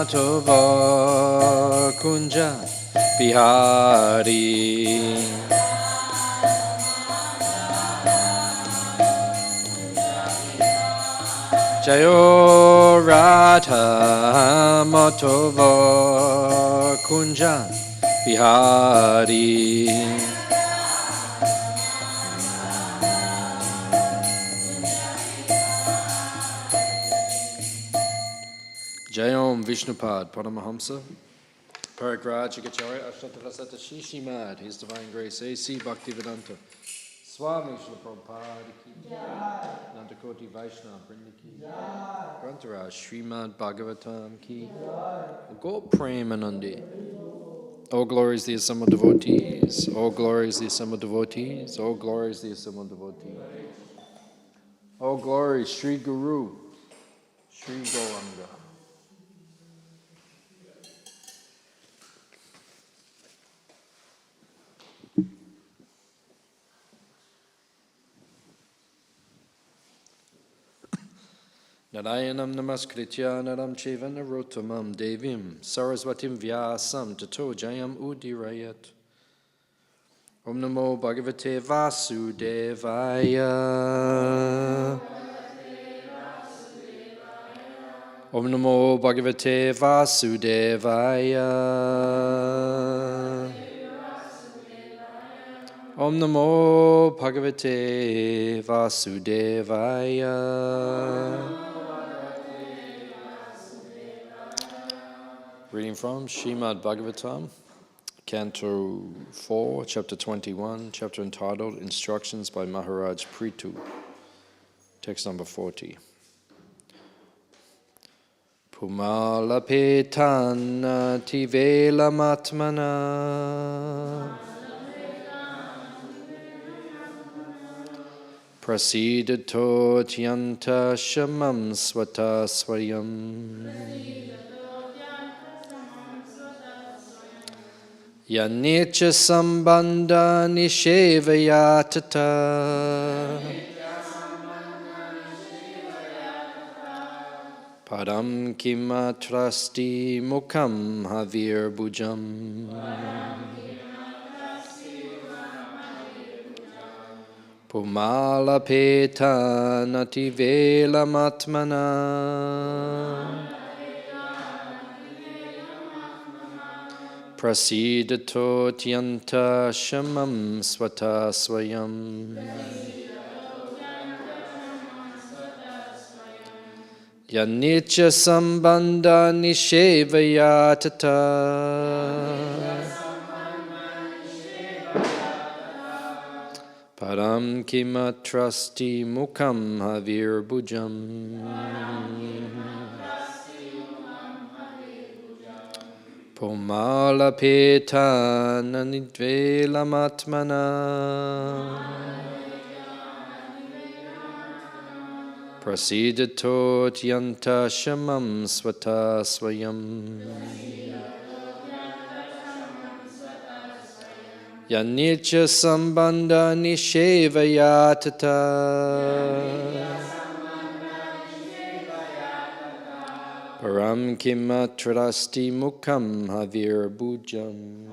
Madhava Kunja Bihari Jayo Radha Madhava Kunja Bihari Jayom Vishnupad Paramahamsa Paragraj Gacharya Ashtatrasata Shishimad His Divine Grace A.C. Bhaktivedanta Swami Srila Prabhupada Ki Nantakoti Vaishnava Vrinda Ki Grantaraj Srimad Bhagavatam Ki Go Premanandi. All glories the assembled devotees, all glories the assembled devotees, all glories the assembled devotees. All glories Sri Guru, Sri Gauranga. Narayanam namaskritya naram cheva narottamam devim sarasvatim vyasam tato jayam udirayat. Om namo bhagavate vasudevaya. Om namo bhagavate vasudevaya. Om namo bhagavate vasudevaya. Reading from Srimad Bhagavatam, Canto 4, Chapter 21, chapter entitled Instructions by Maharaj Prithu, text number 40. Pumalapetana tivelamatmana prasidato tyanta shamam swata swayam Yanecha sambandha nishevayatata Padam kimatrasti mukham havir bhujam Pumalapeta nativela matmana Prasidato tyanta shamam swata swayam Yanecha sambandha nishevayatata Param kimatrasti mukham havir bhujam Pumalapeta nanidvelamatmana Prasidato tyanta shamam swata swayam Yanecha sambandha nishevayatata Param kimatrasti mukham havir bhujam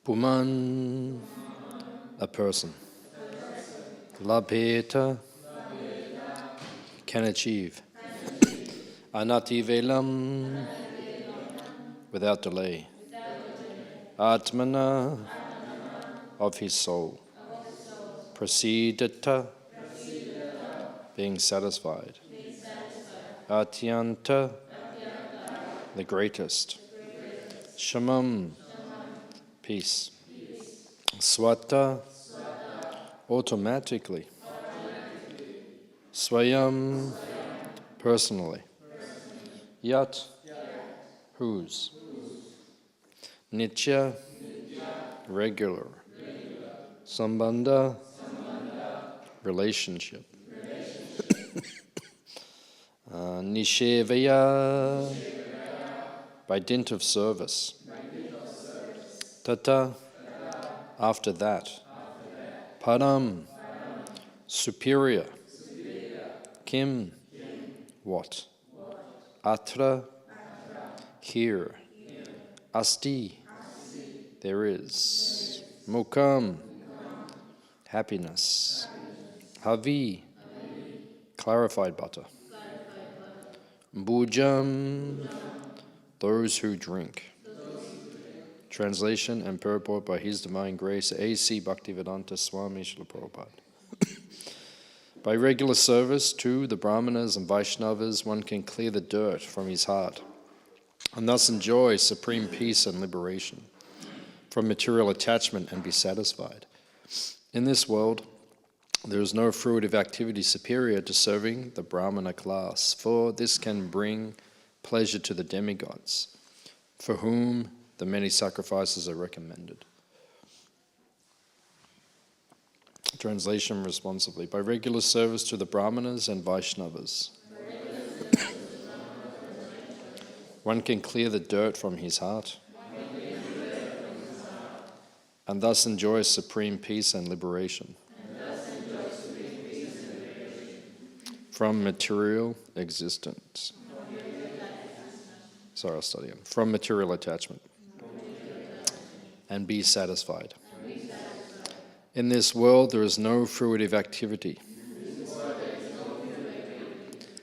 Puman, a person. Labheta, can achieve. Anativelam, without delay. Atmana, of his soul. Prasidata, being satisfied. Atyanta, the greatest. Shamam, peace. Swata, automatically. Swayam, personally. Yat, whose. Nitya, regular. Sambandha, relationship. Nishevaya, by dint of service. Tata, after that. Padam, superior. Kim, what? Atra, here. Asti, there is. Mukam, happiness. Havi, clarified butter. Bhujam, those who drink. Translation and purport by His Divine Grace, A.C. Bhaktivedanta Swami Srila Prabhupada. By regular service to the Brahmanas and Vaishnavas, one can clear the dirt from his heart and thus enjoy supreme peace and liberation from material attachment and be satisfied. In this world, there is no fruitive activity superior to serving the Brahmana class, for this can bring pleasure to the demigods, for whom the many sacrifices are recommended. Translation responsively. By regular service to the Brahmanas and Vaishnavas, one can clear the dirt from his heart and thus enjoy supreme peace and liberation from material existence. Sorry, I'll study it. From material attachment. And be satisfied. In this world, there is no fruitive activity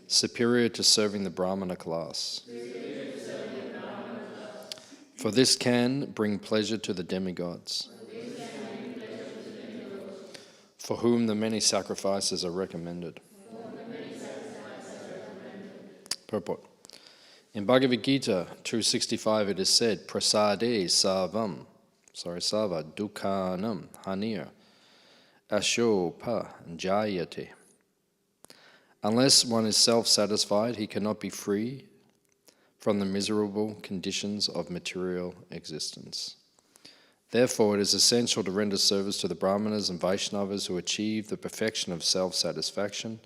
superior to serving the Brahmana class. For this can bring pleasure to the demigods, for whom the many sacrifices are recommended. Purport. In Bhagavad Gita 265 it is said, Prasade Sava Dukhanam Hanir Ashopa Jayate. Unless one is self-satisfied, he cannot be free from the miserable conditions of material existence. Therefore, it is essential to render service to the Brahmanas and Vaishnavas who achieve the perfection of self-satisfaction.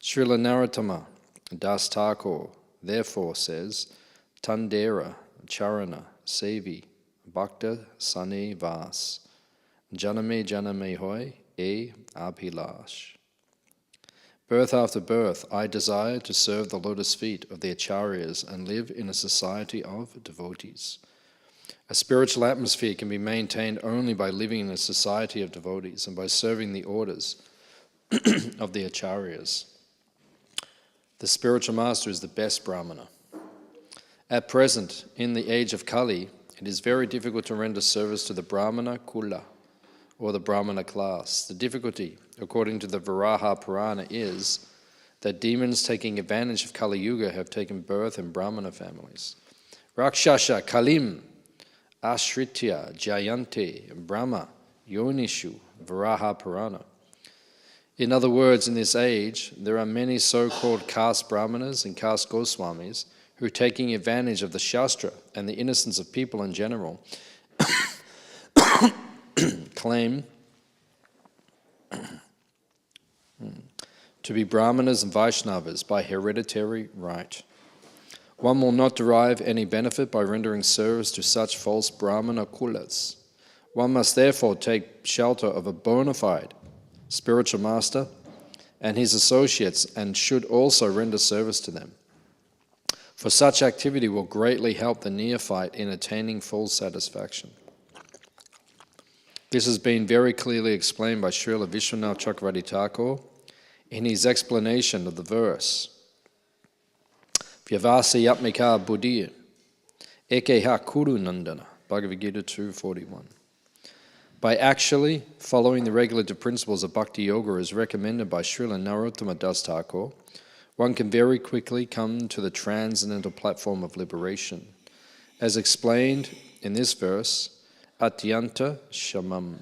Srila Narottama Das Thakur therefore says, Tandera Charana Sevi Bhakta Sane Vas Janame Hoy E Abhilash. Birth after birth, I desire to serve the lotus feet of the acharyas and live in a society of devotees. A spiritual atmosphere can be maintained only by living in a society of devotees and by serving the orders of the acharyas. The spiritual master is the best Brahmana. At present, in the age of Kali, it is very difficult to render service to the Brahmana Kula, or the Brahmana class. The difficulty, according to the Varaha Purana, is that demons taking advantage of Kali Yuga have taken birth in Brahmana families. Rakshasha Kalim Ashritya Jayante Brahma Yonishu Varaha Purana. In other words, in this age, there are many so-called caste Brahmanas and caste Goswamis who, taking advantage of the Shastra and the innocence of people in general, claim to be Brahmanas and Vaishnavas by hereditary right. One will not derive any benefit by rendering service to such false Brahmana kulas. One must therefore take shelter of a bona fide spiritual master and his associates, and should also render service to them. For such activity will greatly help the neophyte in attaining full satisfaction. This has been very clearly explained by Srila Vishwanath Chakravarti Thakur in his explanation of the verse. Vyavasayatmika buddhi ekeha kuru nandana, Bhagavad Gita 2:41. By actually following the regulative principles of Bhakti Yoga as recommended by Srila Narottama Das Thakur, one can very quickly come to the transcendental platform of liberation. As explained in this verse, Atyanta Shamam.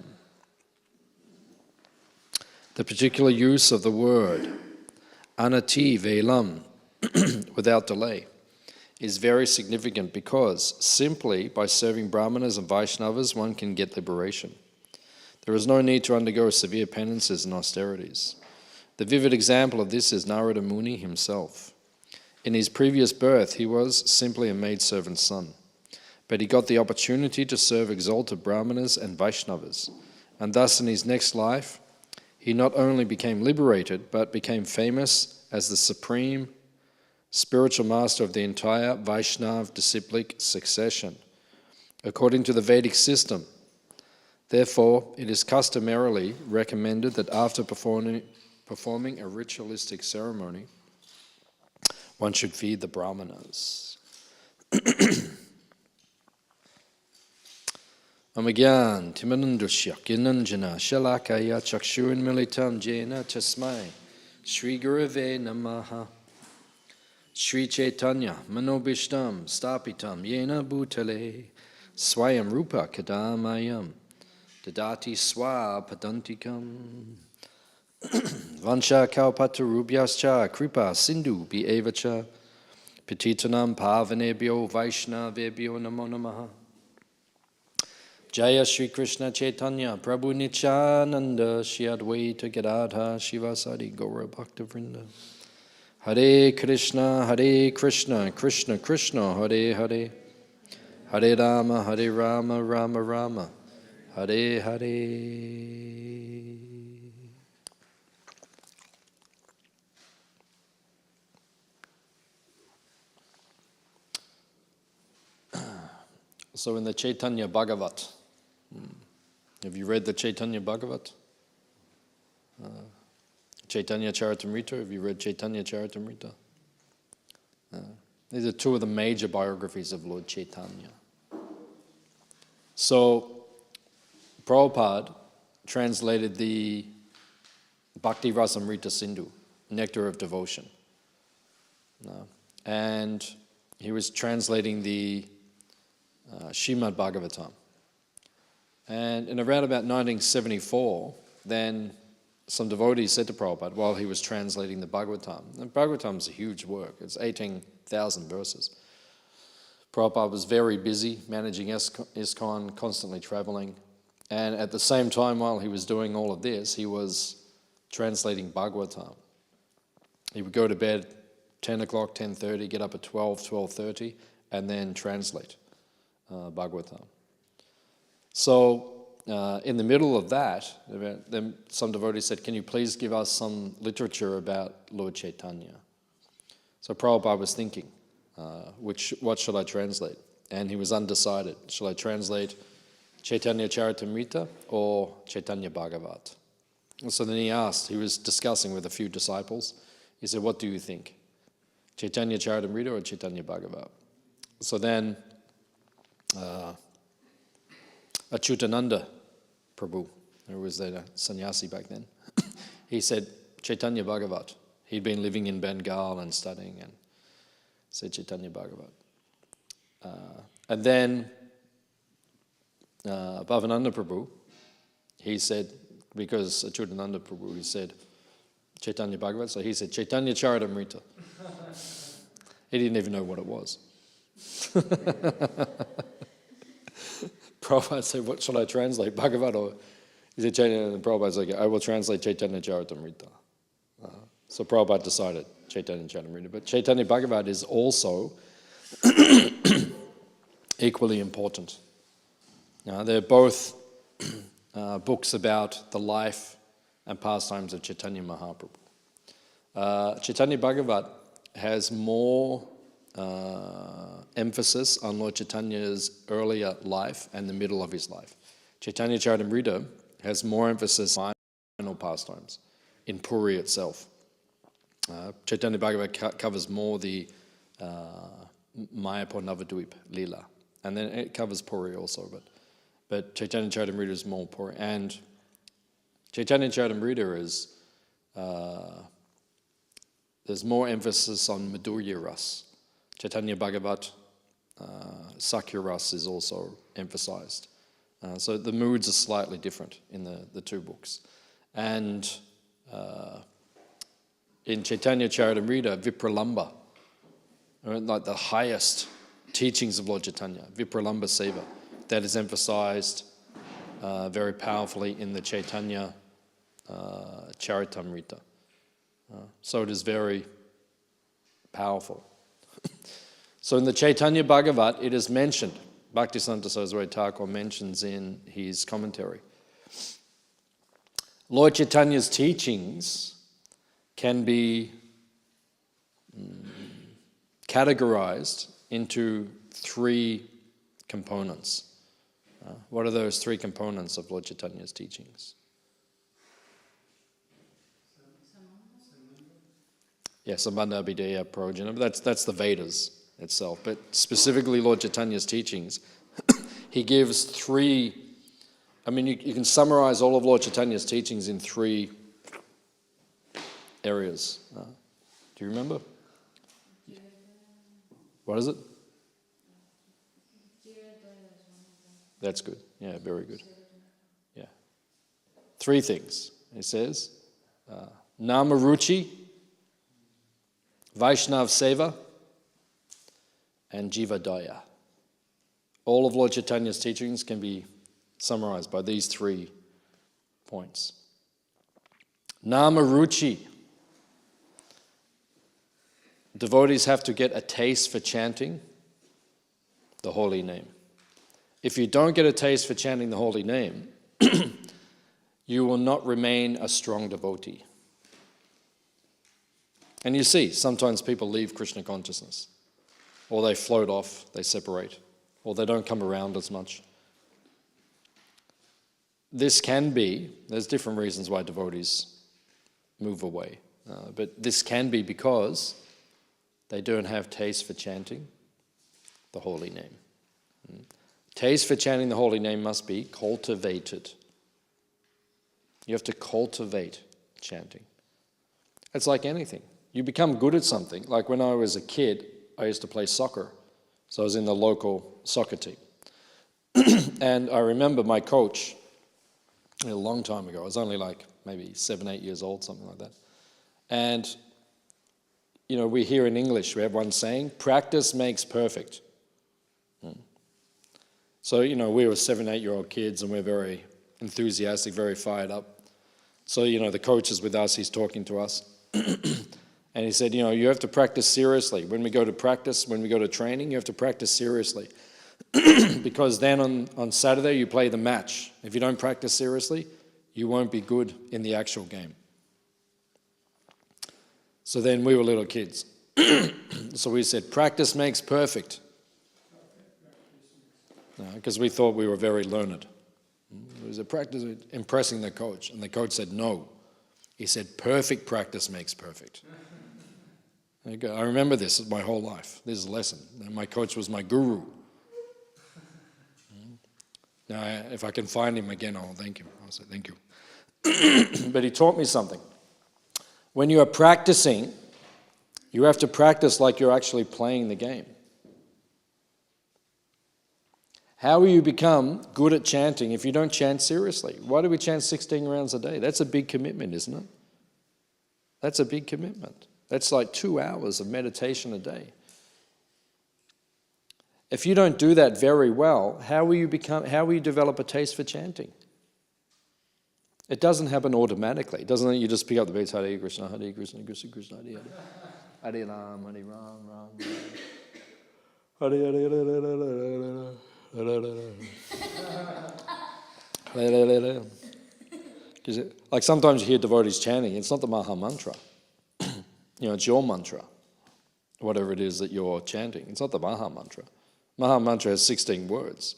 The particular use of the word Anati Velam, without delay, is very significant because simply by serving Brahmanas and Vaishnavas one can get liberation. There is no need to undergo severe penances and austerities. The vivid example of this is Narada Muni himself. In his previous birth he was simply a maidservant's son, but he got the opportunity to serve exalted Brahmanas and Vaishnavas, and thus in his next life he not only became liberated but became famous as the supreme spiritual master of the entire Vaishnav disciplic succession, according to the Vedic system. Therefore, it is customarily recommended that after performing a ritualistic ceremony, one should feed the Brahmanas. Amagyan Timanandusya Ginanjana Shalakaya Chakshurin Militam Jena Tasmai Shri Gurave Namaha Shri Chaitanya Manobishtam Stapitam Yena Bhutale Swayam Rupa Kadamayam Dadati Swa Padantikam Vansha Kalpatarubhyascha Kripa Sindhu Bievacha Petitanam Pavanebhyo Vaishnavebhyo Namo Namaha Jaya Shri Krishna Chaitanya Prabhu Nityananda Shri Advaita Gadadha Shivasadi Gaura Bhakta Vrinda Hare Krishna Krishna Krishna Hare Hare Hare Rama Rama Rama Hare Hare. So in the Chaitanya Bhagavat, have you read the Chaitanya Bhagavat? Chaitanya Charitamrita, have you read Chaitanya Charitamrita? These are two of the major biographies of Lord Chaitanya. So Prabhupada translated the Bhakti Rasamrita Sindhu, Nectar of Devotion. And he was translating the Srimad Bhagavatam. And in around about 1974, then some devotees said to Prabhupada while he was translating the Bhagavatam, and Bhagavatam is a huge work, it's 18,000 verses. Prabhupada was very busy managing ISKCON, constantly traveling, and at the same time while he was doing all of this, he was translating Bhagavatam. He would go to bed 10 o'clock, 10:30, get up at 12, 12:30, and then translate Bhagavatam. So in the middle of that, then some devotees said, can you please give us some literature about Lord Chaitanya? So Prabhupada was thinking, what should I translate? And he was undecided. Shall I translate Chaitanya Charitamrita or Chaitanya Bhagavat? And so then he was discussing with a few disciples. He said, what do you think? Chaitanya Charitamrita or Chaitanya Bhagavat? So then Achyutananda Prabhu, who was the sannyasi back then, he said Chaitanya Bhagavat. He'd been living in Bengal and studying and said Chaitanya Bhagavat. And then Bhavananda Prabhu, he said, because Achyutananda Prabhu, he said Chaitanya Bhagavat, so he said Chaitanya Charitamrita. He didn't even know what it was. Prabhupada said, what shall I translate, Bhagavat or is it Chaitanya? And Prabhupada said, I will translate Chaitanya Charitamrita. So Prabhupada decided Chaitanya Charitamrita. But Chaitanya Bhagavat is also equally important. Now, they're both books about the life and pastimes of Chaitanya Mahaprabhu. Chaitanya Bhagavat has more emphasis on Lord Chaitanya's earlier life and the middle of his life. Chaitanya Charitamrita has more emphasis on final pastimes in Puri itself. Chaitanya Bhagavatam covers more the Mayapur Navadvip Leela. And then it covers Puri also, but Chaitanya Charitamrita is more Puri. And Chaitanya Charitamrita is, there's more emphasis on Madhurya Ras. Chaitanya Bhagavat, Sakya Ras is also emphasized. So the moods are slightly different in the two books. And in Chaitanya Charitamrita, Vipralamba, like the highest teachings of Lord Chaitanya, Vipralamba Seva, that is emphasized very powerfully in the Chaitanya Charitamrita. So it is very powerful. So in the Chaitanya Bhagavat, it is mentioned, Bhaktisiddhanta Saraswati Thakur mentions in his commentary, Lord Chaitanya's teachings can be categorized into three components. What are those three components of Lord Chaitanya's teachings? Yeah, Sambandha, Abhideya, Prajna, that's the Vedas itself. But specifically Lord Chaitanya's teachings, he gives three, you can summarize all of Lord Chaitanya's teachings in three areas. Do you remember? What is it? That's good. Yeah, very good. Yeah. Three things. He says, Namaruchi, Vaishnav Seva, and Jiva Daya. All of Lord Chaitanya's teachings can be summarized by these 3 points. Namaruchi. Devotees have to get a taste for chanting the holy name. If you don't get a taste for chanting the holy name, you will not remain a strong devotee. And you see, sometimes people leave Krishna consciousness, or they float off, they separate, or they don't come around as much. This can be, there's different reasons why devotees move away, but this can be because they don't have taste for chanting the holy name. Taste for chanting the holy name must be cultivated. You have to cultivate chanting. It's like anything. You become good at something. Like when I was a kid, I used to play soccer. So I was in the local soccer team. And I remember my coach, a long time ago, I was only like maybe 7, 8 years old, something like that. And, you know, we hear in English, we have one saying, practice makes perfect. So, you know, we were 7, 8-year-old kids and we're very enthusiastic, very fired up. So, you know, the coach is with us, he's talking to us. And he said, you know, you have to practice seriously. When we go to practice, when we go to training, you have to practice seriously. Because then on Saturday you play the match. If you don't practice seriously, you won't be good in the actual game. So then we were little kids. So we said, practice makes perfect. Because we thought we were very learned. It was a practice impressing the coach. And the coach said, no. He said, perfect practice makes perfect. I remember this my whole life. This is a lesson. And my coach was my guru. Now, if I can find him again, I'll thank him. I'll say thank you. But he taught me something. When you are practicing, you have to practice like you're actually playing the game. How will you become good at chanting if you don't chant seriously? Why do we chant 16 rounds a day? That's a big commitment, isn't it? That's a big commitment. That's like 2 hours of meditation a day. If you don't do that very well, how will you develop a taste for chanting? It doesn't happen automatically. It doesn't you just pick up the beats, Hare Krishna, Krishna Krishna, Hare Hare, Hare Ram, Hare Ram, Ram Ram, Hare Hare. Like sometimes you hear devotees chanting, it's not the Maha Mantra. You know, it's your mantra, whatever it is that you're chanting. It's not the Maha Mantra. Maha Mantra has 16 words.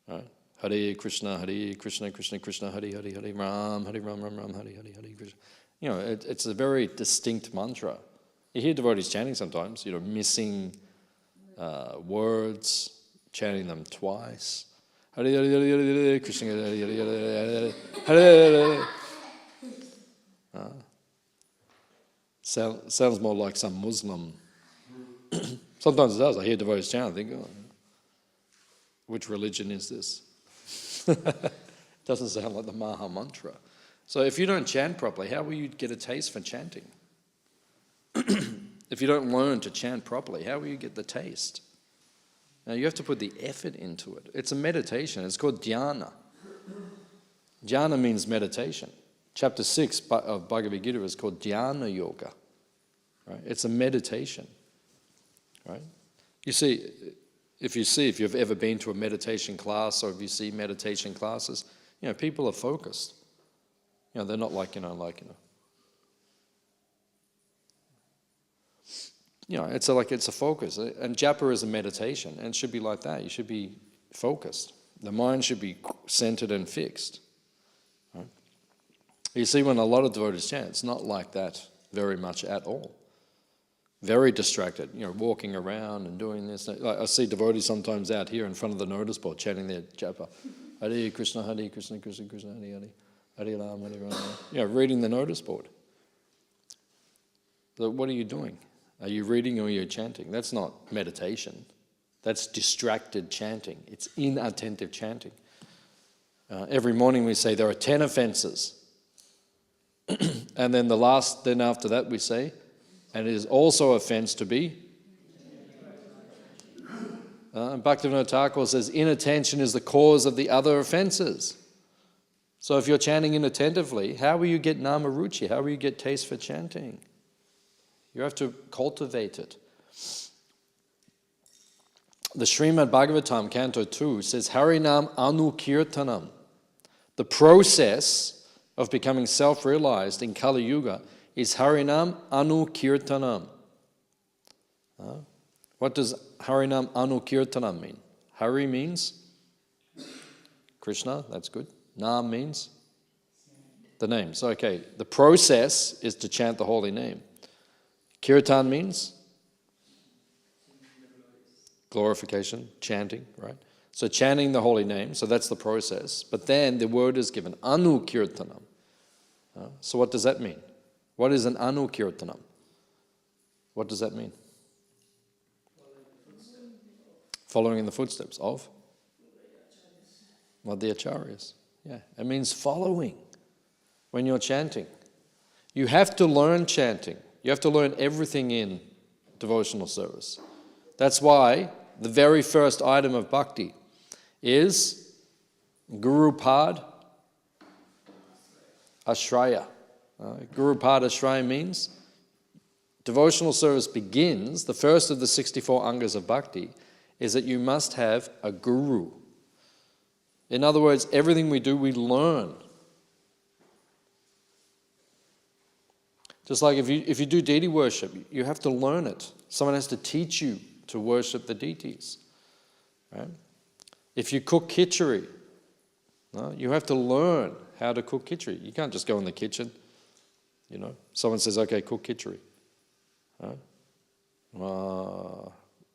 Right? Hare Krishna, Krishna Krishna, Hare Hare, Hare Ram, Ram Ram, Hare Hare, Hare Krishna. You know, it's a very distinct mantra. You hear devotees chanting sometimes, you know, missing words, chanting them twice. Hare Hare, Hare Hare, Krishna, Hare Hare, Hare Hare, Hare Hare. Sounds more like some Muslim. Sometimes it does. I hear devotees chant, I think, oh, which religion is this? Doesn't sound like the Maha Mantra. So if you don't chant properly, how will you get a taste for chanting? If you don't learn to chant properly, how will you get the taste? Now you have to put the effort into it. It's a meditation. It's called dhyana. Dhyana means meditation. Chapter 6 of Bhagavad Gita is called Dhyana Yoga. Right? It's a meditation. Right? You see, if you've ever been to a meditation class, or if you see meditation classes, you know, people are focused. You know, they're not like, it's a focus. And japa is a meditation, and it should be like that. You should be focused. The mind should be centered and fixed. Right? You see, when a lot of devotees chant, it's not like that very much at all. Very distracted, you know, walking around and doing this. Like I see devotees sometimes out here in front of the notice board chanting their japa. Hare Krishna, Krishna Krishna, Hare Hare, Hare Ram, Hare Ram. You know, reading the notice board. So what are you doing? Are you reading or are you chanting? That's not meditation. That's distracted chanting. It's inattentive chanting. Every morning we say there are 10 offenses. And then after that we say, and it is also offense to be. Bhaktivinoda Thakur says, inattention is the cause of the other offenses. So if you're chanting inattentively, how will you get namaruchi? How will you get taste for chanting? You have to cultivate it. The Srimad Bhagavatam, canto 2, says, Harinam Anukirtanam. The process of becoming self-realized in Kali Yuga is Harinam Anukirtanam. What does Harinam Anukirtanam mean? Hari means Krishna, that's good. Nam means the name. So, okay, the process is to chant the holy name. Kirtan means glorification, chanting, right? So chanting the holy name, so that's the process. But then the word is given, Anukirtanam. So what does that mean? What is an Anukirtanam? What does that mean? Following in the footsteps of? Well, the acharyas. Yeah, it means following when you're chanting. You have to learn chanting. You have to learn everything in devotional service. That's why the very first item of bhakti is Guru Pad Ashraya. Guru Pad Ashraya means devotional service begins, the first of the 64 angas of bhakti, is that you must have a guru. In other words, everything we do, we learn. Just like if you do deity worship, you have to learn it. Someone has to teach you to worship the deities. Right? If you cook khichdi, you have to learn how to cook khichdi. You can't just go in the kitchen. You know, someone says, okay, cook khichdi. Right?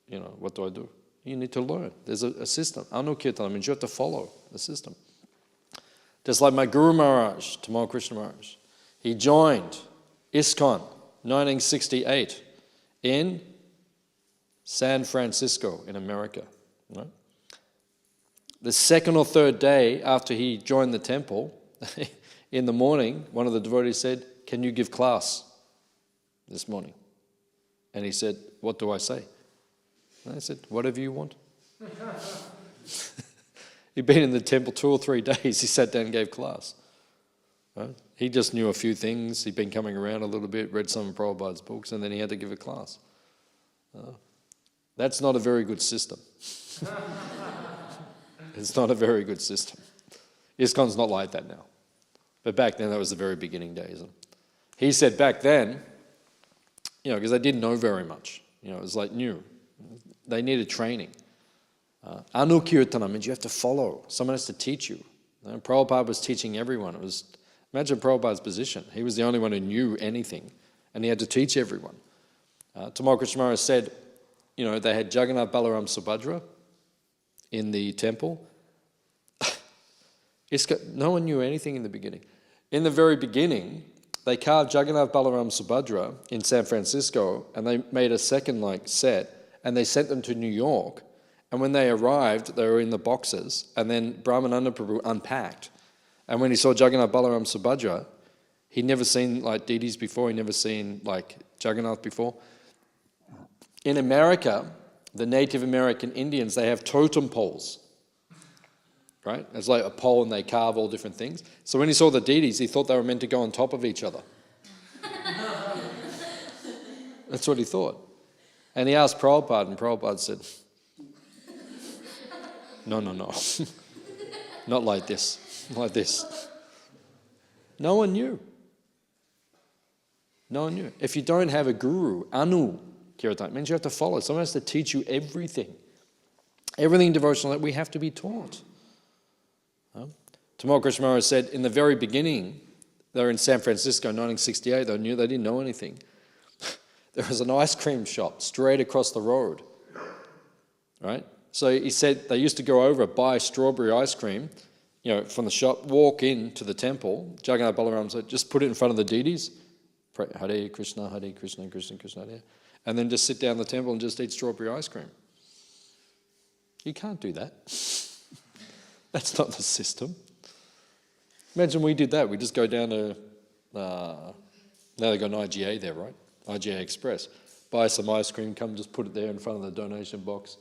You know, what do I do? You need to learn. There's a system. Anukirtana means you have to follow the system. Just like my Guru Maharaj, Tamal Krishna Maharaj. He joined ISKCON 1968 in San Francisco in America. Right? The second or third day after he joined the temple, in the morning, one of the devotees said, can you give class this morning? And he said, what do I say? And I said, whatever you want. He'd been in the temple 2 or 3 days. He sat down and gave class. Right? He just knew a few things. He'd been coming around a little bit, read some of Prabhupada's books, and then he had to give a class. That's not a very good system. It's not a very good system. ISKCON's not like that now. But back then, that was the very beginning days. And he said back then, you know, because they didn't know very much. You know, it was like new. They needed training. Anukirtana means you have to follow. Someone has to teach you. Prabhupada was teaching everyone. Imagine Prabhupada's position. He was the only one who knew anything, and he had to teach everyone. Tamal Krishna Maharaj said, they had Jagannath, Balaram, Subhadra in the temple. No one knew anything in the beginning. In the very beginning, they carved Jagannath, Balaram, Subhadra in San Francisco, and they made a second set, and they sent them to New York. And when they arrived, they were in the boxes, and then Brahmananda Prabhu unpacked. And when he saw Jagannath, Balaram, Subhadra, he'd never seen deities before, he'd never seen Jagannath before. In America, the Native American Indians, they have totem poles. Right? It's like a pole and they carve all different things. So when he saw the deities, he thought they were meant to go on top of each other. That's what he thought. And he asked Prabhupada, and Prabhupada said, no. Not like this. Like this. No one knew. No one knew. If you don't have a guru, anu, kirtan, means you have to follow. Someone has to teach you everything. Everything devotional that we have to be taught. Tamal Krishna Maharaj said, in the very beginning, they were in San Francisco, 1968, they didn't know anything. There was an ice cream shop straight across the road, right? So he said they used to go over, buy strawberry ice cream, from the shop, walk into the temple. Jagannath Balaram said, just put it in front of the deities, pray Hare Krishna, Krishna Krishna, Hare, and then just sit down in the temple and just eat strawberry ice cream. You can't do that. That's not the system. Imagine we did that. We just go down to, now they've got an IGA there, right? IGA Express. Buy some ice cream, come just put it there in front of the donation box,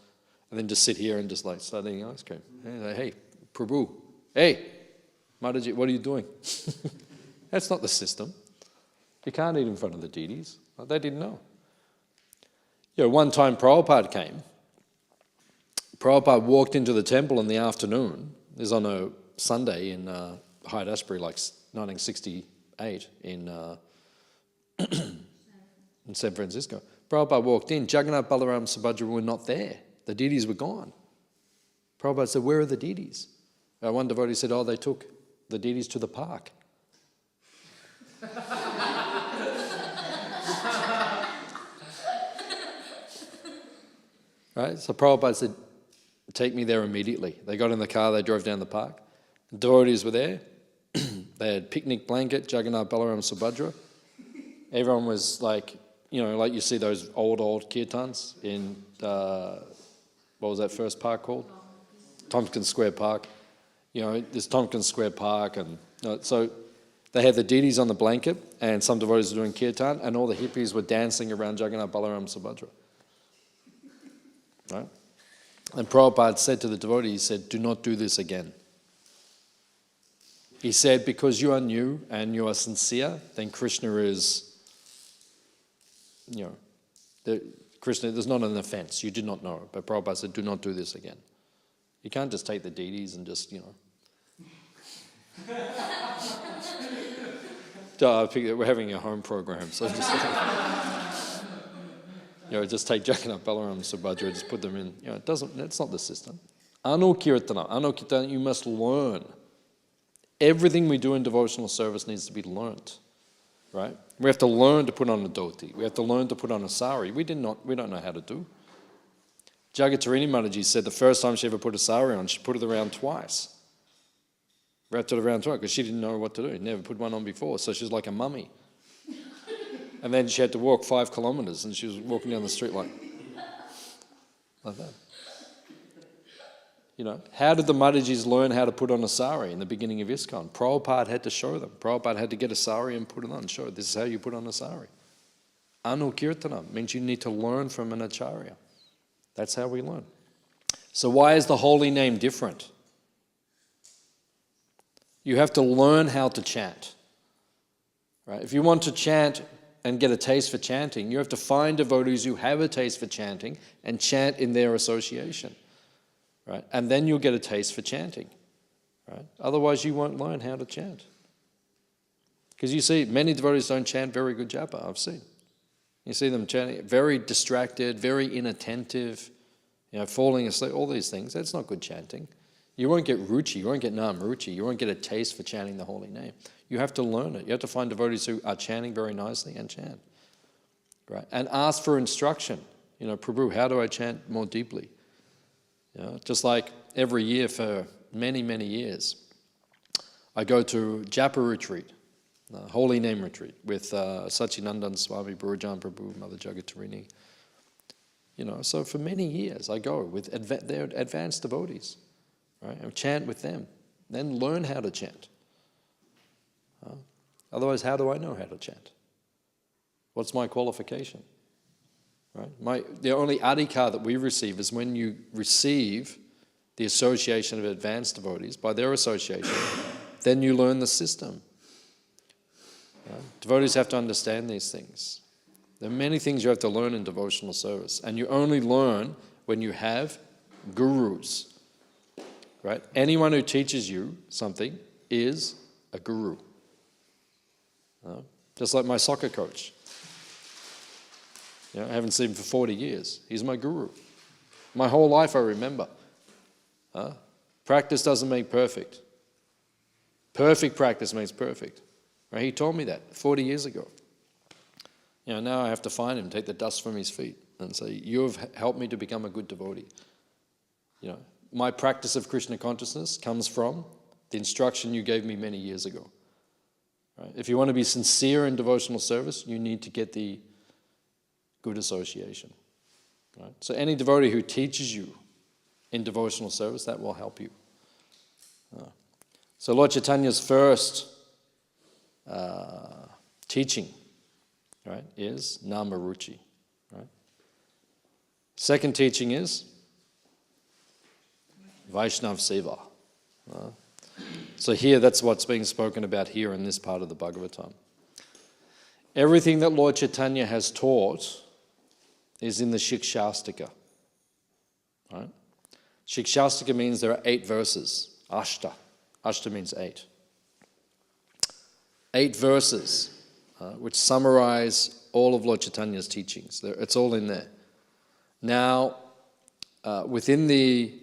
and then just sit here and just start eating ice cream. Hey, Prabhu, hey, Mataji, what are you doing? That's not the system. You can't eat in front of the deities. They didn't know. One time Prabhupada came. Prabhupada walked into the temple in the afternoon. This is on a Sunday in Hyde-Asbury, 1968 in San Francisco. Prabhupada walked in. Jagannath, Balaram, Subhadra were not there. The deities were gone. Prabhupada said, where are the deities? One devotee said, they took the deities to the park. Right? So Prabhupada said, take me there immediately. They got in the car, they drove down the park. The devotees were there. They had picnic blanket, Jagannath, Balaram, Subhadra. Everyone was like you see those old kirtans in, what was that first park called? Tompkins Square Park. This Tompkins Square Park. And so they had the deities on the blanket, and some devotees were doing kirtan, and all the hippies were dancing around Jagannath, Balaram, Subhadra. Right? And Prabhupada said to the devotee, he said, do not do this again. He said, because you are new and you are sincere, then Krishna is, Krishna, there's not an offense. You did not know it. But Prabhupada said, do not do this again. You can't just take the deities and just, we're having a home program, so just take Jagannath, Balaram, Subhadra, just put them in. That's not the system. Anukirtana, you must learn. Everything we do in devotional service needs to be learnt, right? We have to learn to put on a dhoti. We have to learn to put on a sari. We don't know how to do. Jagatarini Mataji said the first time she ever put a sari on, she put it around twice. Wrapped it around twice because she didn't know what to do. Never put one on before, so she was like a mummy. And then she had to walk 5 kilometers, and she was walking down the street like that. How did the Matajis learn how to put on a sari in the beginning of ISKCON? Prabhupada had to show them. Prabhupada had to get a sari and put it on and show, this is how you put on a sari. Anukirtana means you need to learn from an acharya. That's how we learn. So why is the holy name different? You have to learn how to chant. Right? If you want to chant and get a taste for chanting, you have to find devotees who have a taste for chanting and chant in their association. Right? And then you'll get a taste for chanting. Right? Otherwise, you won't learn how to chant. Because you see, many devotees don't chant very good japa, I've seen. You see them chanting, very distracted, very inattentive. falling asleep, all these things. That's not good chanting. You won't get ruchi, you won't get nam ruchi, you won't get a taste for chanting the holy name. You have to learn it. You have to find devotees who are chanting very nicely and chant. Right? And ask for instruction. Prabhu, how do I chant more deeply? Just like every year for many, many years, I go to Japa retreat, holy name retreat, with Sachinandan Swami, Burujan Prabhu, Mother Jagatarini. So for many years I go with their advanced devotees, right? And chant with them, then learn how to chant. Otherwise, how do I know how to chant? What's my qualification? Right? The only adhikar that we receive is when you receive the association of advanced devotees, by their association, then you learn the system. Devotees have to understand these things. There are many things you have to learn in devotional service, and you only learn when you have gurus. Right? Anyone who teaches you something is a guru. Just like my soccer coach. I haven't seen him for 40 years. He's my guru. My whole life I remember. Practice doesn't make perfect. Perfect practice makes perfect. Right? He told me that 40 years ago. Now I have to find him, take the dust from his feet and say, you have helped me to become a good devotee. My practice of Krishna consciousness comes from the instruction you gave me many years ago. Right? If you want to be sincere in devotional service, you need to get the good association. Right? So any devotee who teaches you in devotional service, that will help you. So Lord Chaitanya's first teaching, right, is Nama Ruchi. Right? Second teaching is Vaishnav Seva. So here, that's what's being spoken about here in this part of the Bhagavatam. Everything that Lord Chaitanya has taught is in the Shikshastika. Right? Shikshastika means there are 8 verses. Ashta. Ashta means 8. 8 verses which summarize all of Lord Chaitanya's teachings. It's all in there. Now, within the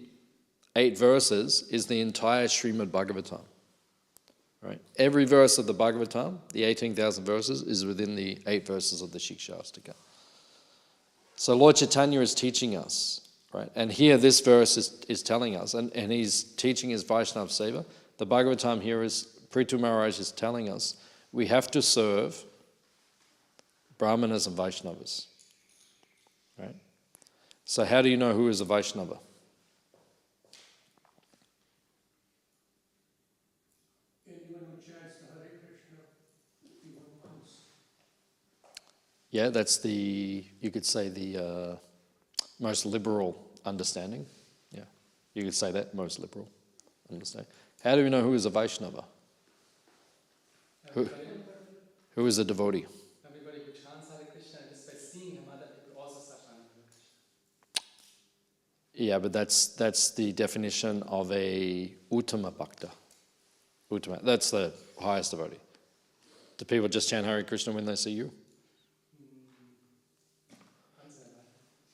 8 verses is the entire Srimad Bhagavatam. Right? Every verse of the Bhagavatam, the 18,000 verses, is within the 8 verses of the Shikshastika. So Lord Chaitanya is teaching us, right? And here this verse is telling us, and he's teaching his Vaishnav Seva. The Bhagavatam here is, Prithu Maharaj is telling us, we have to serve Brahmanas and Vaishnavas. Right? So how do you know who is a Vaishnava? Yeah, that's you could say the most liberal understanding. Yeah, you could say that, most liberal understanding. How do we know who is a Vaishnava? Who is a devotee? Everybody who chants Hare Krishna and just by seeing him, other people also start chanting Hare Krishna. Yeah, but that's the definition of a Uttama Bhakta. Uttama, that's the highest devotee. Do people just chant Hare Krishna when they see you?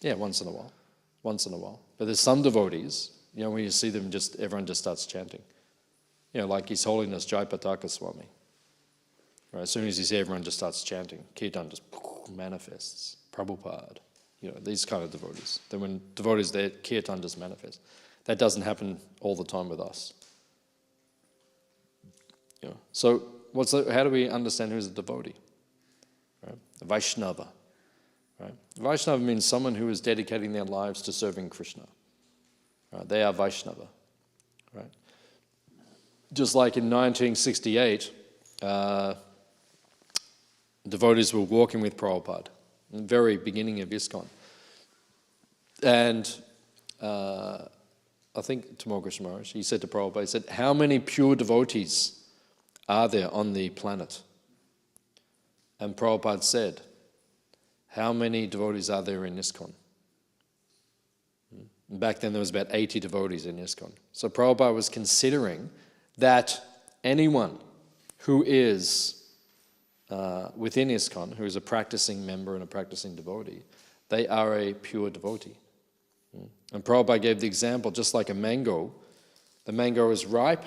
Yeah, once in a while. Once in a while. But there's some devotees, when you see them, everyone just starts chanting. Like His Holiness Jaipataka Swami. Right? As soon as you see everyone just starts chanting, Kirtan just manifests. Prabhupada. These kind of devotees. Then when devotees there, Kirtan just manifests. That doesn't happen all the time with us. So how do we understand who's a devotee? Right? A Vaishnava. Right? Vaishnava means someone who is dedicating their lives to serving Krishna. Right? They are Vaishnava. Right? Just like in 1968, devotees were walking with Prabhupada, in the very beginning of ISKCON. And I think Tamal Krishna Maharaj, he said to Prabhupada, he said, how many pure devotees are there on the planet? And Prabhupada said, how many devotees are there in ISKCON? Back then there was about 80 devotees in ISKCON. So Prabhupada was considering that anyone who is within ISKCON, who is a practicing member and a practicing devotee, they are a pure devotee. And Prabhupada gave the example, just like a mango, the mango is ripe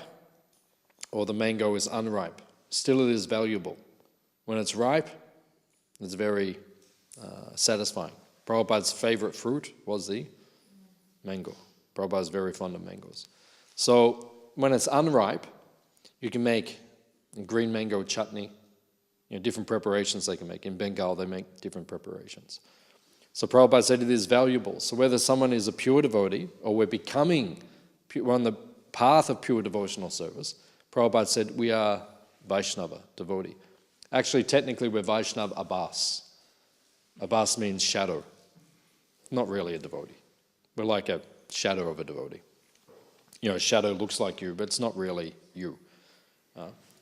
or the mango is unripe. Still it is valuable. When it's ripe, it's very satisfying. Prabhupada's favorite fruit was the mango. Prabhupada is very fond of mangoes. So when it's unripe, you can make green mango chutney, different preparations they can make. In Bengal, they make different preparations. So Prabhupada said it is valuable. So whether someone is a pure devotee or we're on the path of pure devotional service, Prabhupada said we are Vaishnava, devotee. Actually, technically, we're Vaishnava Abbas. Abbas means shadow. Not really a devotee. We're like a shadow of a devotee. A shadow looks like you, but it's not really you.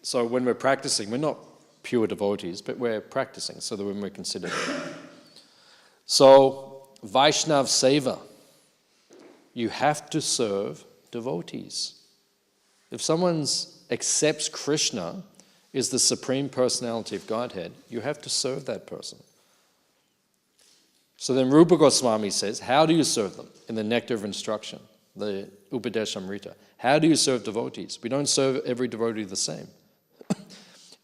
So when we're practicing, we're not pure devotees, but we're practicing, so that when we're considered. So, Vaishnav Seva, you have to serve devotees. If someone accepts Krishna is the Supreme Personality of Godhead, you have to serve that person. So then Rupa Goswami says, how do you serve them? In the Nectar of Instruction, the Upadeshamrita. How do you serve devotees? We don't serve every devotee the same.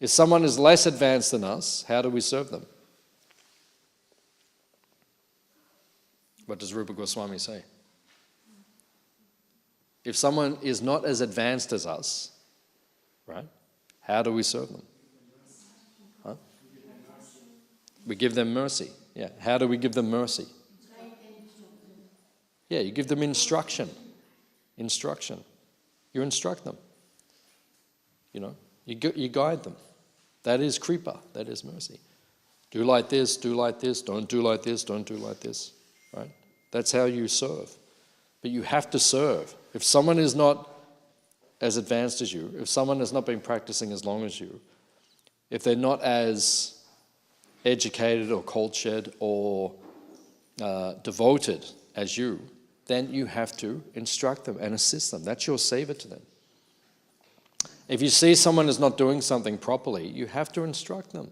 If someone is less advanced than us, how do we serve them? What does Rupa Goswami say? If someone is not as advanced as us, right, how do we serve them? Huh? We give them mercy. Yeah. How do we give them mercy? Yeah, you give them instruction. Instruction. You instruct them. You guide them. That is kripa. That is mercy. Do like this, don't do like this, don't do like this. Right? That's how you serve. But you have to serve. If someone is not as advanced as you, if someone has not been practicing as long as you, if they're not as educated or cultured or devoted as you, then you have to instruct them and assist them. That's your seva to them. If you see someone is not doing something properly, you have to instruct them.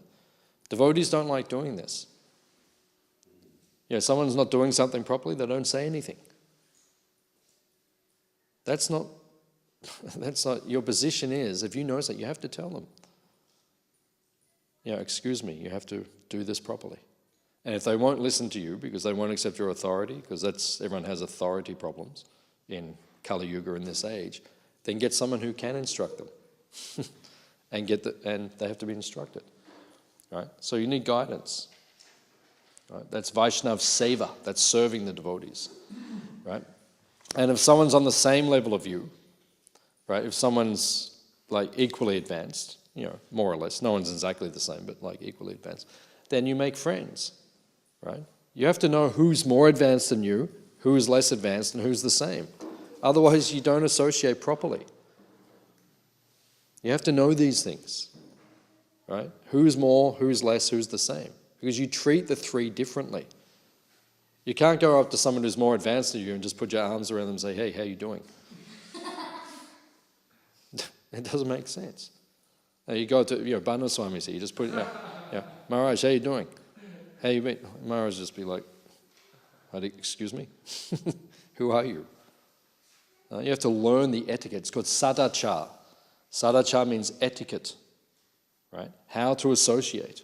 Devotees don't like doing this. Someone's not doing something properly, they don't say anything. That's not your position is, if you notice that, you have to tell them. Excuse me, you have to do this properly. And if they won't listen to you because they won't accept your authority, because everyone has authority problems in Kali Yuga in this age, then get someone who can instruct them. and they have to be instructed. Right? So you need guidance. Right? That's Vaishnav Seva, that's serving the devotees. Right? And if someone's on the same level of you, right? If someone's like equally advanced, more or less, no one's exactly the same, but like equally advanced, then you make friends, right? You have to know who's more advanced than you, who's less advanced, and who's the same. Otherwise, you don't associate properly. You have to know these things, right? Who's more, who's less, who's the same. Because you treat the three differently. You can't go up to someone who's more advanced than you and just put your arms around them and say, hey, how you doing? It doesn't make sense. Now you go to, Bhanu Swami, you just put, Maharaj, how you doing? How you been? Maharaj just be like, excuse me? Who are you? You have to learn the etiquette. It's called sadachar. Sadachar means etiquette, right? How to associate.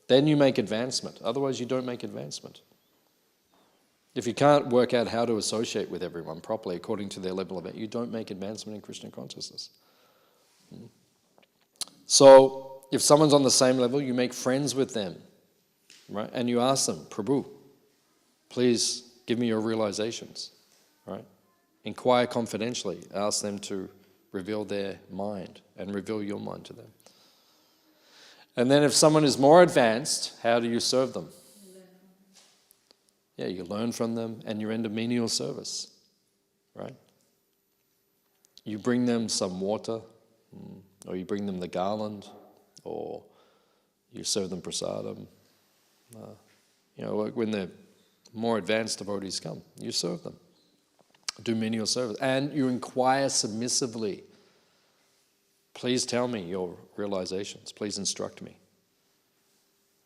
Then you make advancement. Otherwise, you don't make advancement. If you can't work out how to associate with everyone properly according to their level of it, you don't make advancement in Krishna consciousness. So, if someone's on the same level, you make friends with them, right? And you ask them, Prabhu, please give me your realizations, right? Inquire confidentially. Ask them to reveal their mind and reveal your mind to them. And then if someone is more advanced, how do you serve them? Yeah, you learn from them and you render menial service, right? You bring them some water, or you bring them the garland, or you serve them prasadam. When the more advanced devotees come, you serve them. Do menial service. And you inquire submissively. Please tell me your realizations. Please instruct me.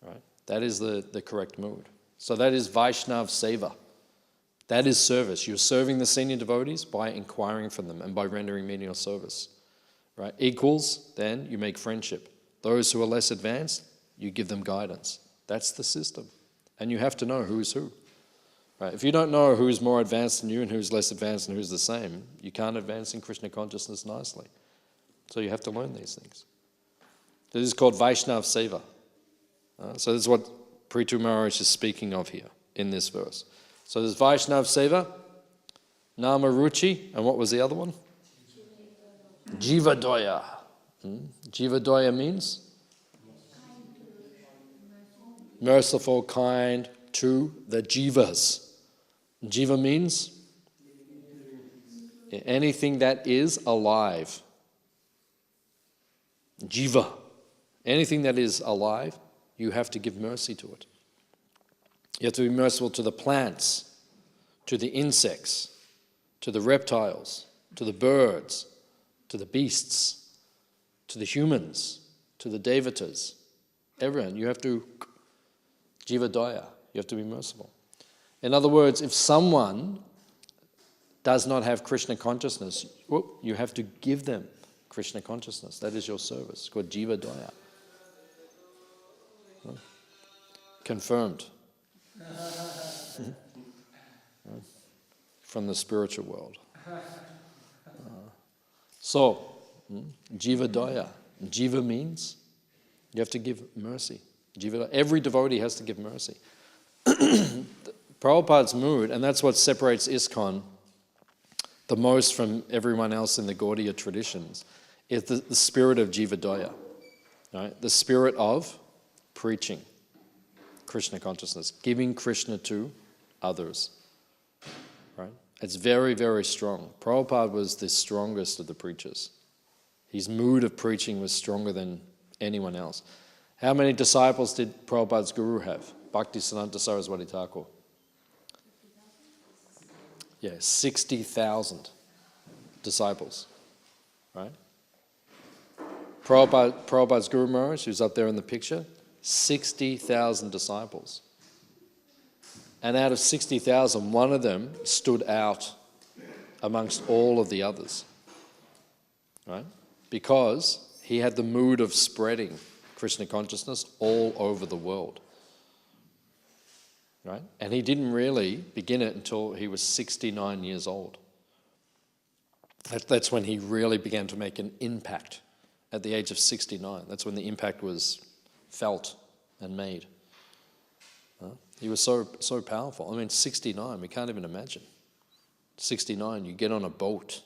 Right? That is the correct mood. So that is Vaishnav Seva. That is service. You're serving the senior devotees by inquiring from them and by rendering menial service. Right? Equals, then you make friendship. Those who are less advanced, you give them guidance. That's the system. And you have to know who's who. Right? If you don't know who's more advanced than you and who's less advanced and who's the same, you can't advance in Krishna consciousness nicely. So you have to learn these things. This is called Vaishnav Seva. So this is what Prithu Maharaj is speaking of here in this verse. So there's Vaishnav Seva, Nama Ruchi, and what was the other one? Jivadoya. Jivadoya means? Merciful, kind to the jivas. Jiva means? Anything that is alive. Jiva. Anything that is alive, you have to give mercy to it. You have to be merciful to the plants, to the insects, to the reptiles, to the birds, to the beasts, to the humans, to the devatas. Everyone, you have to jivadaya, you have to be merciful. In other words, if someone does not have Krishna consciousness, you have to give them Krishna consciousness. That is your service. It's called jivadaya. Confirmed. From the spiritual world. So, jivadaya. Jiva means you have to give mercy. Every devotee has to give mercy. Prabhupada's mood, and that's what separates ISKCON the most from everyone else in the Gaudiya traditions, is the spirit of jivadaya. Right? The spirit of preaching Krishna consciousness, giving Krishna to others. Right? It's very, very strong. Prabhupada was the strongest of the preachers. His mood of preaching was stronger than anyone else. How many disciples did Prabhupada's guru have? Bhaktisiddhanta Saraswati Thakur. Yeah, 60,000 disciples. Right? Prabhupada's Guru Maharaj, who's up there in the picture, 60,000 disciples. And out of 60,000, one of them stood out amongst all of the others. Right? Because he had the mood of spreading Krishna consciousness all over the world. Right? And he didn't really begin it until he was 69 years old. That's when he really began to make an impact, at the age of 69. That's when the impact was felt and made. He was so powerful. I mean, 69, we can't even imagine. 69, you get on a boat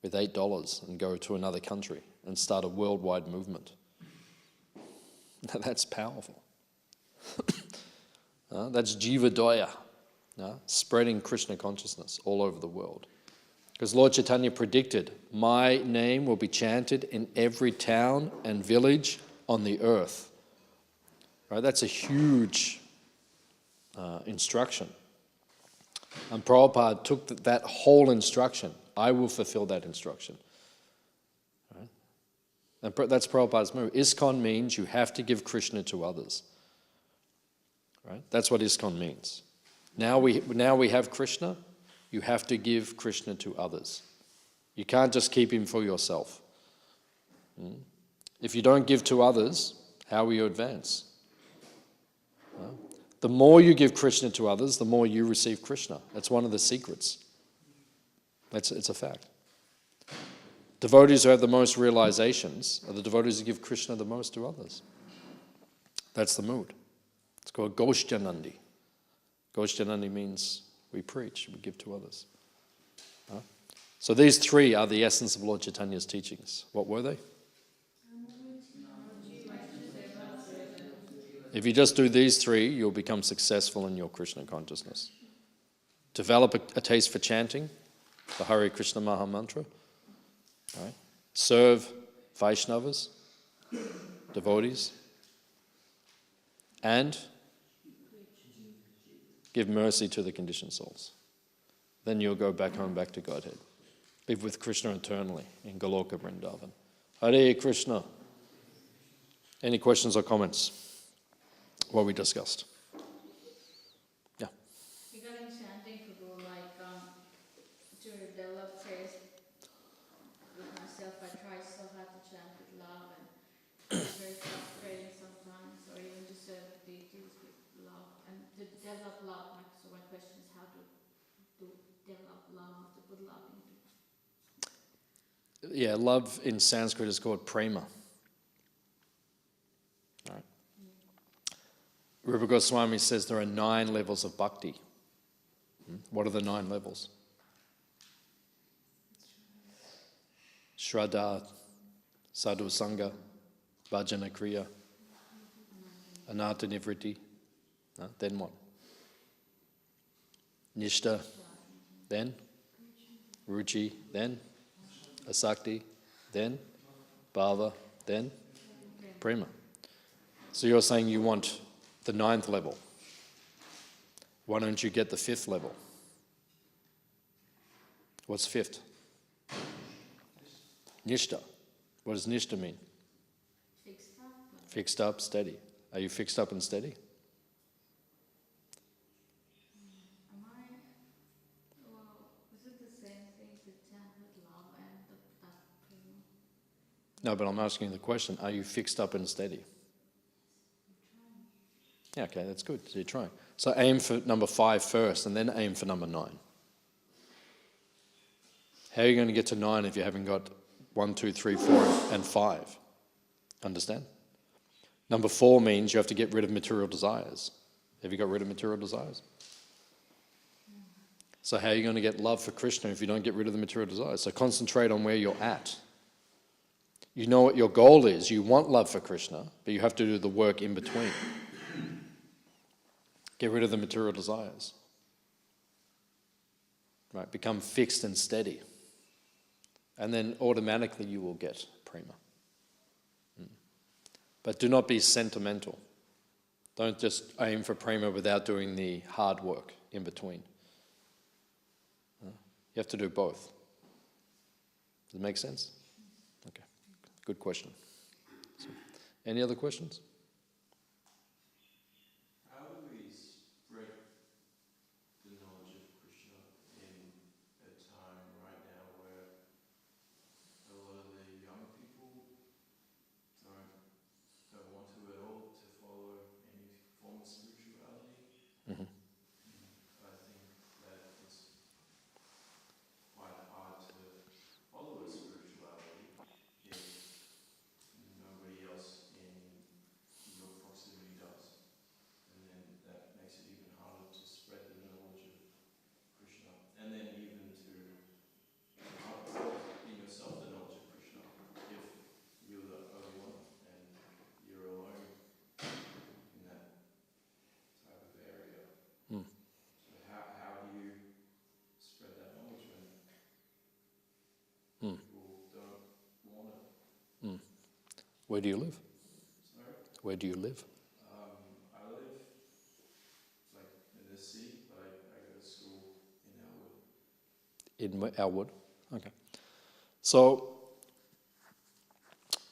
with $8 and go to another country and start a worldwide movement. That's powerful. That's jivadaya, spreading Krishna consciousness all over the world. Because Lord Chaitanya predicted, my name will be chanted in every town and village on the earth. Right? That's a huge instruction. And Prabhupada took that whole instruction. I will fulfill that instruction. Right? And that's Prabhupada's move. ISKCON means you have to give Krishna to others. Right? That's what ISKCON means. Now we have Krishna, you have to give Krishna to others. You can't just keep him for yourself. If you don't give to others, how will you advance? The more you give Krishna to others, the more you receive Krishna. That's one of the secrets. It's a fact. Devotees who have the most realizations are the devotees who give Krishna the most to others. That's the mood. It's called Goshtyanandi. Goshtyanandi means we preach, we give to others. So these three are the essence of Lord Chaitanya's teachings. What were they? If you just do these three, you'll become successful in your Krishna consciousness. Develop a taste for chanting, the Hare Krishna Maha Mantra. Right? Serve Vaishnavas, devotees. And give mercy to the conditioned souls. Then you'll go back home, back to Godhead. Live with Krishna eternally in Goloka Vrindavan. Hare Krishna. Any questions or comments? What we discussed? Yeah. Regarding chanting for try so hard to chant with love, and it's very frustrating sometimes, or even to serve deities with love and to develop love. So my question is how to develop love, to put love into. Yeah, love in Sanskrit is called prema. Right. Rupa Goswami says there are 9 levels of bhakti. What are the 9 levels? Shraddha, sadhu sangha, bhajana kriya, anatta nivritti. Then what? Nishta, then ruchi, then asakti, then bhava, then prema. So you're saying you want the 9th level. Why don't you get the 5th level? What's 5th? Nishta. What does nishta mean? Fixed up. Fixed up, steady. Are you fixed up and steady? Am I? Well, is it the same thing to chant with love and that prema? No, but I'm asking you the question, are you fixed up and steady? Yeah, okay, that's good. So you're trying. So aim for number 5 first and then aim for number 9. How are you going to get to 9 if you haven't got 1, 2, 3, 4 and 5? Understand? Number 4 means you have to get rid of material desires. Have you got rid of material desires? So how are you going to get love for Krishna if you don't get rid of the material desires? So concentrate on where you're at. You know what your goal is. You want love for Krishna, but you have to do the work in between. Get rid of the material desires. Right? Become fixed and steady. And then automatically you will get prema. But do not be sentimental. Don't just aim for prema without doing the hard work in between. You have to do both. Does it make sense? Okay. Good question. So, any other questions? How do we spread the knowledge of Krishna in a time right now where a lot of the young people don't want to at all to follow any form of spirituality? Mm-hmm. I think that it's quite hard to follow a spirituality if nobody else in your proximity does. And then that makes it even harder to spread the knowledge of Krishna. And then even to in yourself the knowledge of Krishna if you're the only one and you're alone in that type of area. Mm. So how do you spread that knowledge when Mm. people don't want it? Mm. Where do you live? Sorry? Where do you live? I live like in the city, but I go to school in Elwood. In Elwood? Okay. So,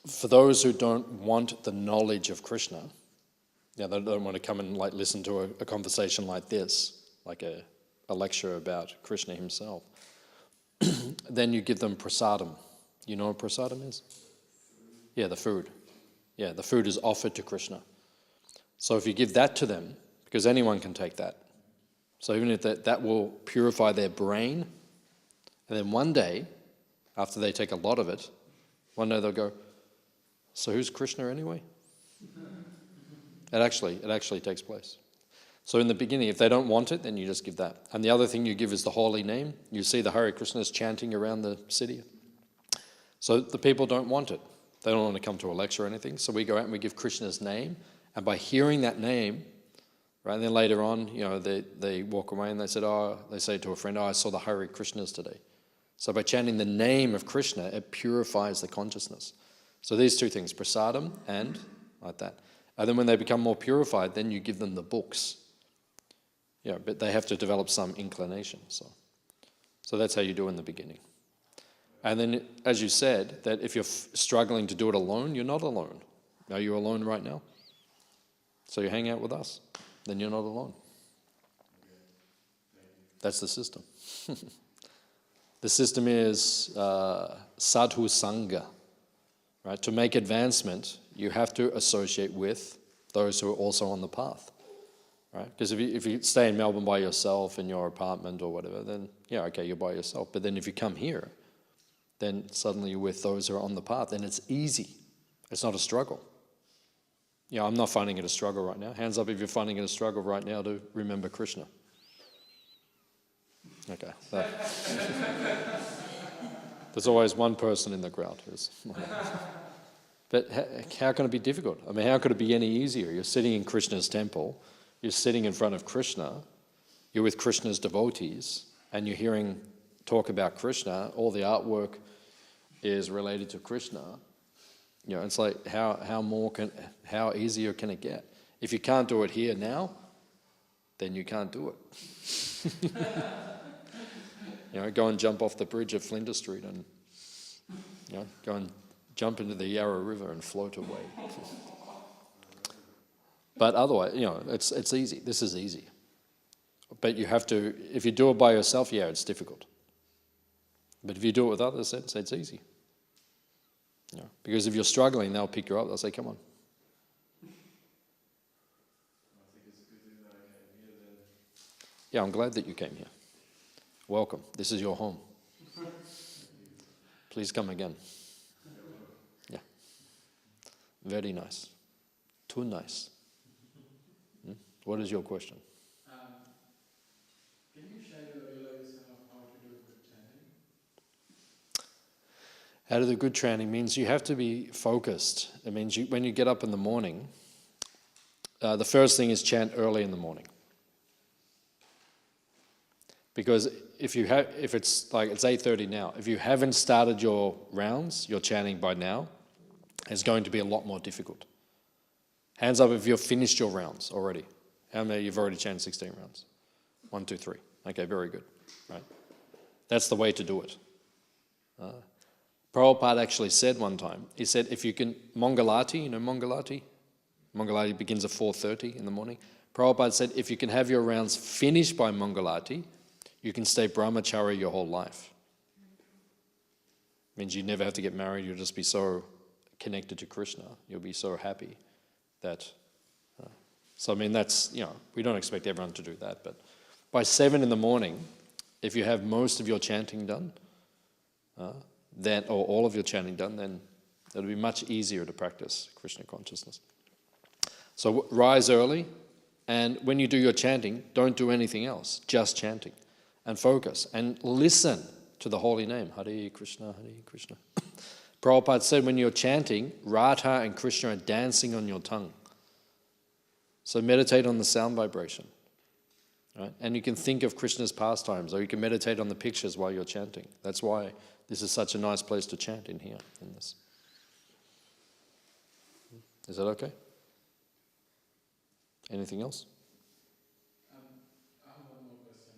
for those who don't want the knowledge of Krishna, they don't want to come and listen to a conversation like this, like a lecture about Krishna himself, then you give them prasadam. You know what prasadam is? Yeah, the food. Yeah, the food is offered to Krishna. So if you give that to them, because anyone can take that, so even if that will purify their brain, and then one day, after they take a lot of it, one day they'll go, so who's Krishna anyway? It actually takes place. So in the beginning, if they don't want it, then you just give that. And the other thing you give is the holy name. You see the Hare Krishnas chanting around the city. So the people don't want it. They don't want to come to a lecture or anything. So we go out and we give Krishna's name. And by hearing that name, right, and then later on, they walk away and they say to a friend, I saw the Hare Krishnas today. So by chanting the name of Krishna, it purifies the consciousness. So these two things, prasadam and like that. And then when they become more purified, then you give them the books. But they have to develop some inclination. So that's how you do in the beginning. And then, as you said, that if you're struggling to do it alone, you're not alone. Are you alone right now? So you hang out with us. Then you're not alone. That's the system. The system is sadhu sangha. right? To make advancement, you have to associate with those who are also on the path, right? Because if you stay in Melbourne by yourself in your apartment or whatever, then yeah, okay, you're by yourself. But then if you come here, then suddenly you're with those who are on the path, and it's easy. It's not a struggle. Yeah, I'm not finding it a struggle right now. Hands up if you're finding it a struggle right now to remember Krishna. Okay. There's always one person in the crowd who's... But how can it be difficult? I mean, how could it be any easier? You're sitting in Krishna's temple, you're sitting in front of Krishna, you're with Krishna's devotees, and you're hearing talk about Krishna. All the artwork is related to Krishna. You know, it's like how easier can it get? If you can't do it here now, then you can't do it. You know, go and jump off the bridge at Flinders Street, and you know, go and jump into the Yarra River and float away. But otherwise, you know, it's easy. This is easy. But you have to, if you do it by yourself, yeah, it's difficult. But if you do it with others, it's easy. You know, because if you're struggling, they'll pick you up. They'll say, come on. I think it's a good thing that I came here then. Yeah, I'm glad that you came here. Welcome. This is your home. Please come again. Yeah. Very nice. Too nice. What is your question? Can you share your realization of how to do good chanting? How to do good chanting means you have to be focused. It means when you get up in the morning, the first thing is chant early in the morning. Because if it's like it's 8:30 now, if you haven't started your rounds, your chanting by now, it's going to be a lot more difficult. Hands up if you've finished your rounds already. How many you've already chanted 16 rounds? 1, 2, 3. Okay, very good. Right, that's the way to do it. Prabhupada actually said one time. He said, if you can Mangalati, you know Mangalati. Mangalati begins at 4:30 in the morning. Prabhupada said, if you can have your rounds finished by Mangalati, you can stay brahmachari your whole life. Means you never have to get married. You'll just be so connected to Krishna. You'll be so happy that. So I mean, that's, you know, we don't expect everyone to do that, but by 7 in the morning, if you have most of your chanting done, or all of your chanting done, then it'll be much easier to practice Krishna consciousness. So rise early, and when you do your chanting, don't do anything else, just chanting. And focus, and listen to the holy name, Hare Krishna, Hare Krishna. Prabhupada said when you're chanting, Radha and Krishna are dancing on your tongue. So meditate on the sound vibration. Right? And you can think of Krishna's pastimes, or you can meditate on the pictures while you're chanting. That's why this is such a nice place to chant in here, in this. Is that okay? Anything else? I have one more question.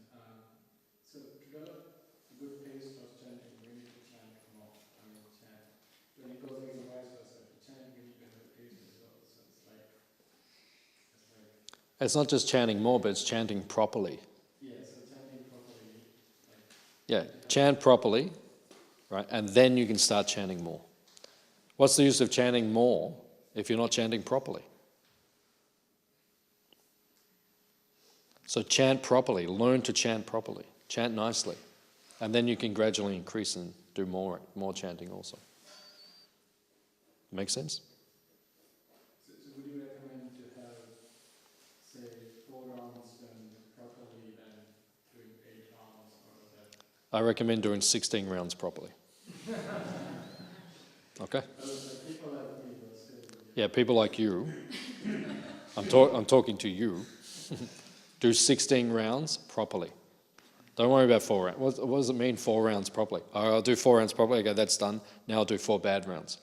So to develop a good taste of chanting, we need to chant more. I mean, chant. When it goes again, vice versa. To chant, we need to have a taste as well. So it's like. It's not just chanting more, but it's chanting properly. Yeah, so chanting properly. Yeah, chant properly, right? And then you can start chanting more. What's the use of chanting more if you're not chanting properly? So chant properly, learn to chant properly, chant nicely, and then you can gradually increase and do more chanting also. Make sense? So would you recommend to have, say, 4 rounds done properly than doing 8 rounds, or is that? I recommend doing 16 rounds properly. Okay? People like me will say. Yeah, people like you. I'm talking to you. Do 16 rounds properly. Don't worry about 4 rounds. What does it mean, 4 rounds properly? Oh, I'll do 4 rounds properly. Okay, that's done. Now I'll do 4 bad rounds.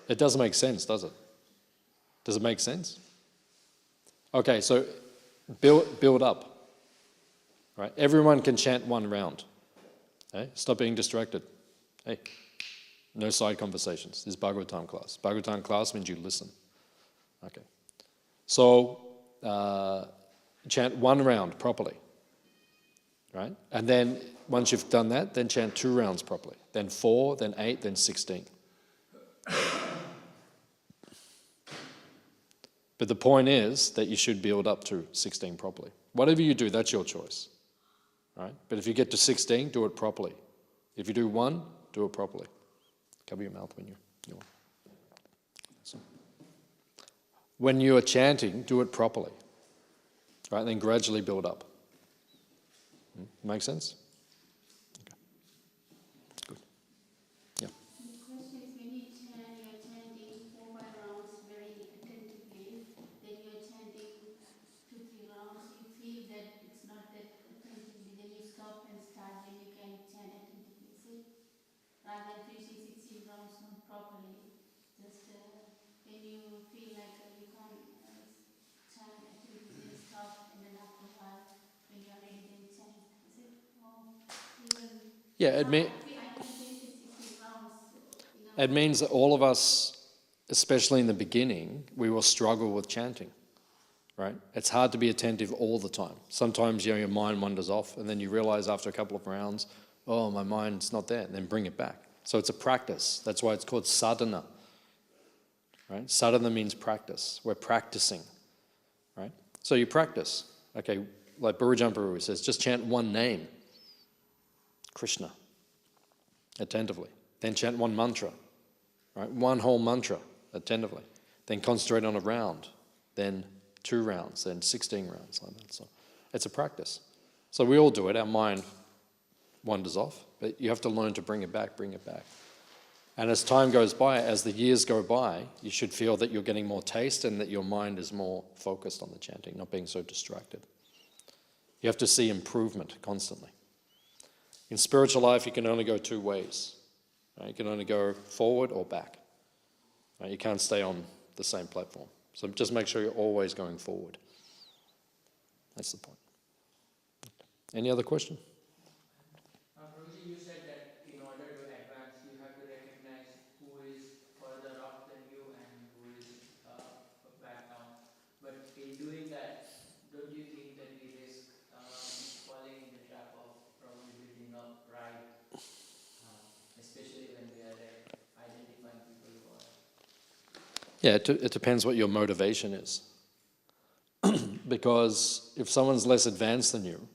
It doesn't make sense, does it? Does it make sense? Okay, so build up. Right? Everyone can chant 1 round. Okay? Stop being distracted. Hey, no side conversations. This is Bhagavatam class. Bhagavatam class means you listen. Okay. So chant 1 round properly. right? And then once you've done that, then chant 2 rounds properly. Then 4, then 8, then 16. But the point is that you should build up to 16 properly. Whatever you do, that's your choice, right? But if you get to 16, do it properly. If you do 1, do it properly. Cover your mouth when you want. So, when you are chanting, do it properly, right? And then gradually build up. Make sense? Okay. Good. Yeah. The question is, when you chant, you're chanting 4, 5 rounds very attentively, then you're chanting 2, 3 rounds, you feel that it's not that attentively, then you stop and start, then you can chant attentively, see? Rather than finishing 16 rounds not properly, just when you feel like you can't chant attentively, then stop, and then after a while, when you're ready, then chant, is it? Or even... Yeah, it means that all of us, especially in the beginning, we will struggle with chanting, right? It's hard to be attentive all the time. Sometimes your mind wanders off, and then you realize after a couple of rounds, oh, my mind's not there, and then bring it back. So it's a practice. That's why it's called sadhana, right? Sadhana means practice. We're practicing, right? So you practice. Okay, like Burujam Prabhu says, just chant one name, Krishna, attentively. Then chant one mantra, right? One whole mantra, attentively. Then concentrate on a round, then 2 rounds, then 16 rounds, like that. So it's a practice. So we all do it. Our mind wanders off, but you have to learn to bring it back, bring it back. And as time goes by, as the years go by, you should feel that you're getting more taste and that your mind is more focused on the chanting, not being so distracted. You have to see improvement constantly. In spiritual life, you can only go 2 ways. Right? You can only go forward or back. Right? You can't stay on the same platform. So just make sure you're always going forward. That's the point. Any other question? Prabhuji, you said that in order to advance, you have to recognize who is further up than you and who is back down. But in doing that, don't you think that we risk falling in the trap of probably building up pride, especially when we are identifying people who are... Yeah, it depends what your motivation is. Because if someone's less advanced than you,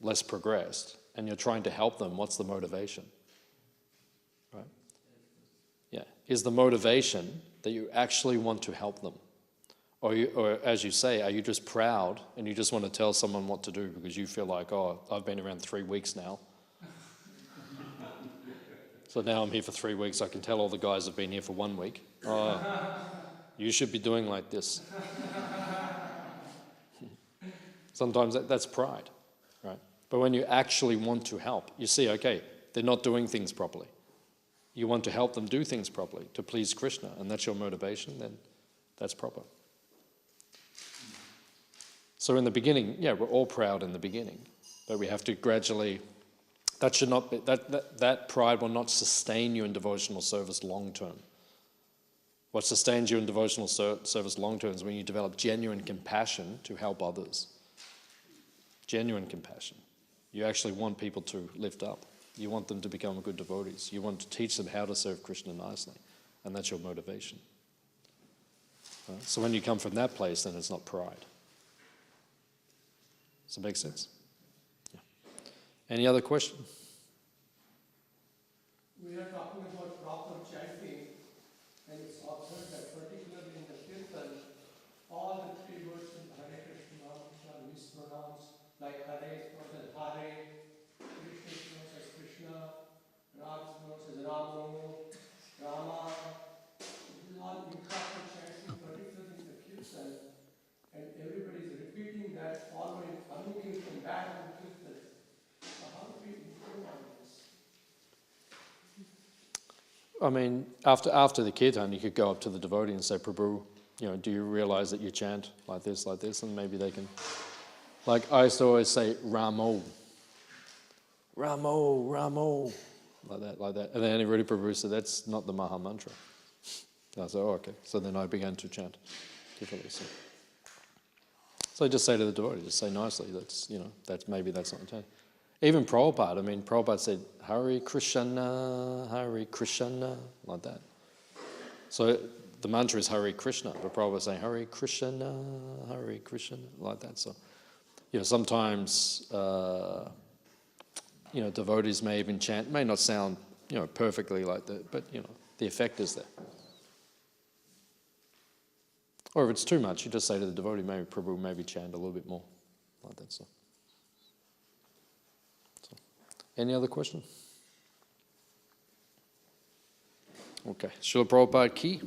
less progressed, and you're trying to help them, what's the motivation? Right? Yeah. Is the motivation that you actually want to help them? Or as you say, are you just proud and you just want to tell someone what to do because you feel like, oh, I've been around 3 weeks now. So now I'm here for 3 weeks, I can tell all the guys have been here for 1 week. Oh, you should be doing like this. Sometimes that's pride, right? But when you actually want to help, you see, okay, they're not doing things properly. You want to help them do things properly to please Krishna, and that's your motivation, then that's proper. So in the beginning, yeah, we're all proud in the beginning, but we have to gradually, that should not be, that pride will not sustain you in devotional service long term. What sustains you in devotional service long term is when you develop genuine compassion to help others. Genuine compassion. You actually want people to lift up. You want them to become good devotees. You want to teach them how to serve Krishna nicely. And that's your motivation. Right? So when you come from that place, then it's not pride. Does it make sense? Yeah. Any other question? We are talking about proper chanting, and it's observed that particularly in the Kirtan, all the 3 words in Hare Krishna are mispronounced, like Hare is pronounced as Hare, Krishna is pronounced as Krishna, Ram is pronounced as Ramo, Rama. This is all improper chanting, particularly in the Kirtan, and everybody is repeating that, following Anukirtan, bad Anukirtan. So how do we improve on this? I mean, after the kirtan, you could go up to the devotee and say, Prabhu, do you realize that you chant like this, and maybe they can... Like I used to always say, Ramo, Ramo, Ramo, like that. And then everybody Prabhu said, that's not the Maha Mantra. And I said, oh, okay. So then I began to chant differently. So I just say to the devotee, just say nicely, that's not intended. Even Prabhupada, I mean, Prabhupada said, Hare Krishna, like that. So the mantra is Hare Krishna, but Prabhupada is saying Hare Krishna, like that. So, sometimes, devotees may even chant, may not sound, perfectly like that, but, the effect is there. Or if it's too much, you just say to the devotee, maybe Prabhu, maybe chant a little bit more, like that. So. Any other question? Okay. Srila Prabhupada ki.